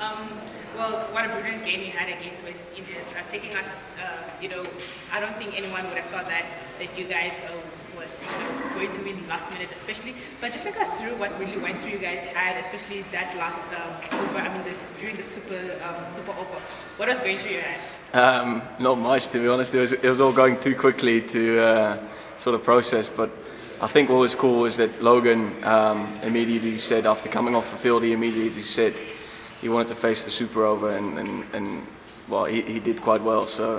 Um, well, what a brilliant game he had against West Indies, taking us. I don't think anyone would have thought that you guys was going to win last minute, especially. But just take us through what really went through you guys had, especially that last over. I mean, during the super over. What was going through your head? Not much, to be honest. It was all going too quickly to sort of process. But I think what was cool was that Logan immediately said, after coming off the field, he immediately said he wanted to face the super over, and well, he did quite well. So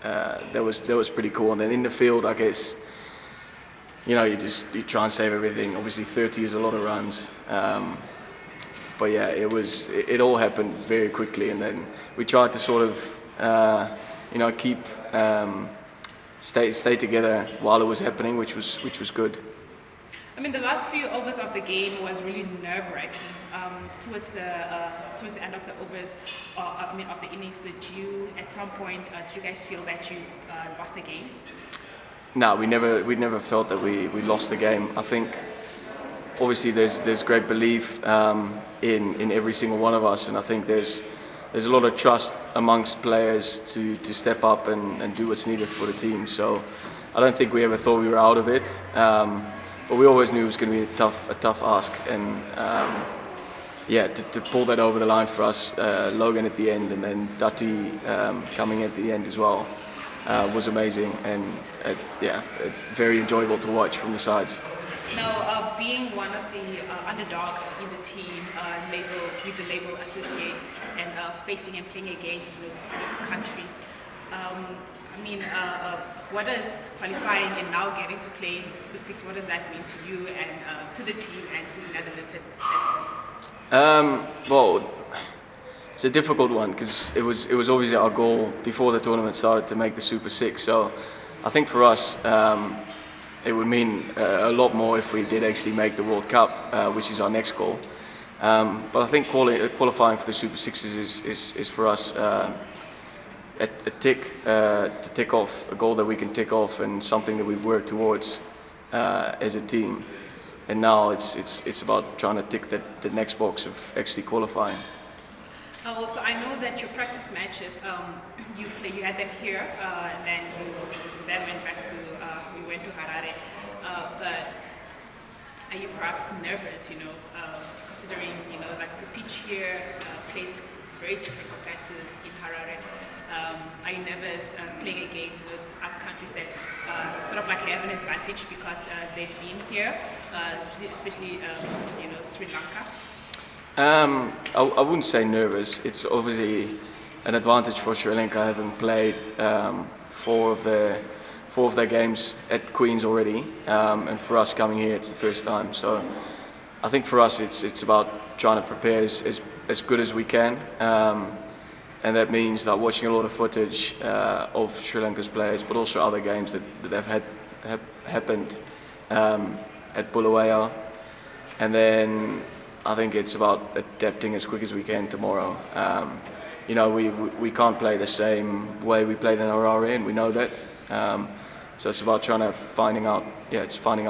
that was pretty cool. And then in the field, I guess, you try and save everything. Obviously, 30 is a lot of runs. But yeah, it all happened very quickly, and then we tried to sort of keep stay together while it was happening, which was good. I mean, the last few overs of the game was really nerve-wracking. Towards the end of the overs, of the innings, did you at some point did you guys feel that you lost the game? No, we never felt that we lost the game. I think obviously there's great belief in every single one of us, and I think there's a lot of trust amongst players to step up and do what's needed for the team. So I don't think we ever thought we were out of it, but we always knew it was going to be a tough ask, and to pull that over the line for us, Logan at the end, and then Dutty coming at the end as well, was amazing, and very enjoyable to watch from the sides. Now, being one of the underdogs in the team, with the label associate, and facing and playing against these countries, what does qualifying and now getting to play in the Super Six? What does that mean to you and to the team and to the Netherlands? Well, it's a difficult one because it was obviously our goal before the tournament started to make the Super Six. So I think for us, it would mean a lot more if we did actually make the World Cup, which is our next goal. But I think qualifying for the Super Sixes is for us a tick to tick off, a goal that we can tick off, and something that we've worked towards as a team. And now it's about trying to tick the next box of actually qualifying. Also, I know that your practice matches, you had them here, and then you then went back to we went to Harare. But are you perhaps nervous? Considering like the pitch here plays very different compared to in Harare. Are you nervous playing against other countries that sort of like have an advantage because they've been here, especially Sri Lanka? I wouldn't say nervous. It's obviously an advantage for Sri Lanka having played four of their games at Queen's already, and for us coming here, it's the first time. So I think for us, it's about trying to prepare as good as we can, and that means that watching a lot of footage of Sri Lanka's players, but also other games that have happened at Bulawayo, and then I think it's about adapting as quick as we can tomorrow. We can't play the same way we played in Harare, and we know that. So it's about finding out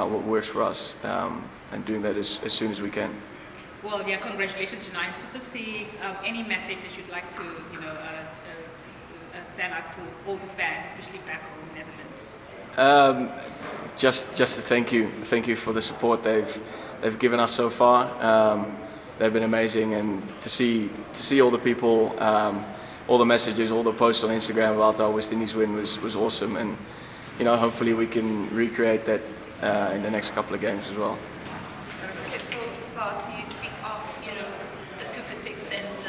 what works for us, and doing that as soon as we can. Well, congratulations to 9 Super Six. Any message that you'd like to send out to all the fans, especially back home in the Netherlands? Just to thank you for the support they've given us so far. They've been amazing, and to see all the people, all the messages, all the posts on Instagram about our West Indies win was awesome, and hopefully we can recreate that in the next couple of games as well. Okay, so Bas, you speak of the Super Six and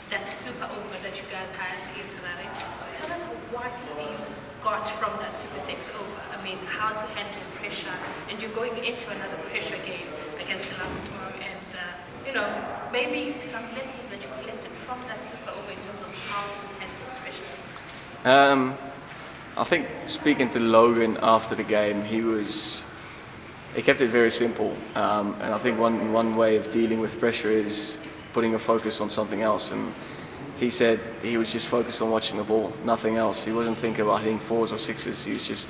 that super over that you guys had in Harare. So tell us what you got from that Super Six over. I mean, how to handle pressure, and you're going into another pressure game against Sri Lanka tomorrow, and maybe some lessons that you collected from that super over in terms of how to handle pressure. I think speaking to Logan after the game, he kept it very simple, and I think one way of dealing with pressure is putting a focus on something else. And he said he was just focused on watching the ball, nothing else. He wasn't thinking about hitting fours or sixes. He was just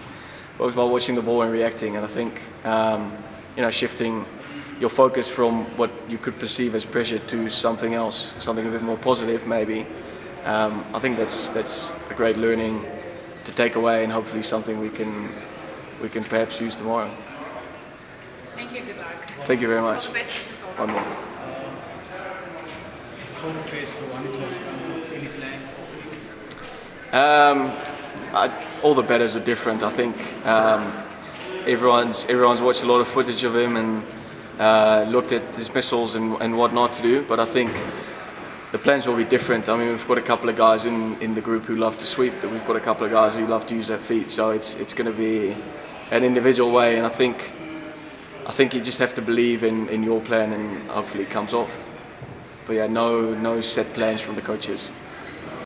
focused on watching the ball and reacting. And I think shifting your focus from what you could perceive as pressure to something else, something a bit more positive maybe. I think that's a great learning to take away, and hopefully something we can perhaps use tomorrow. Thank you. Good luck. Thank you very All much. the best. Just hold One on. more. How to face one close any plan All the batters are different. I think everyone's watched a lot of footage of him and looked at dismissals and what not to do. But I think the plans will be different. I mean, we've got a couple of guys in the group who love to sweep, but we've got a couple of guys who love to use their feet. So it's going to be an individual way, and I think you just have to believe in your plan, and hopefully it comes off. But yeah, no set plans from the coaches.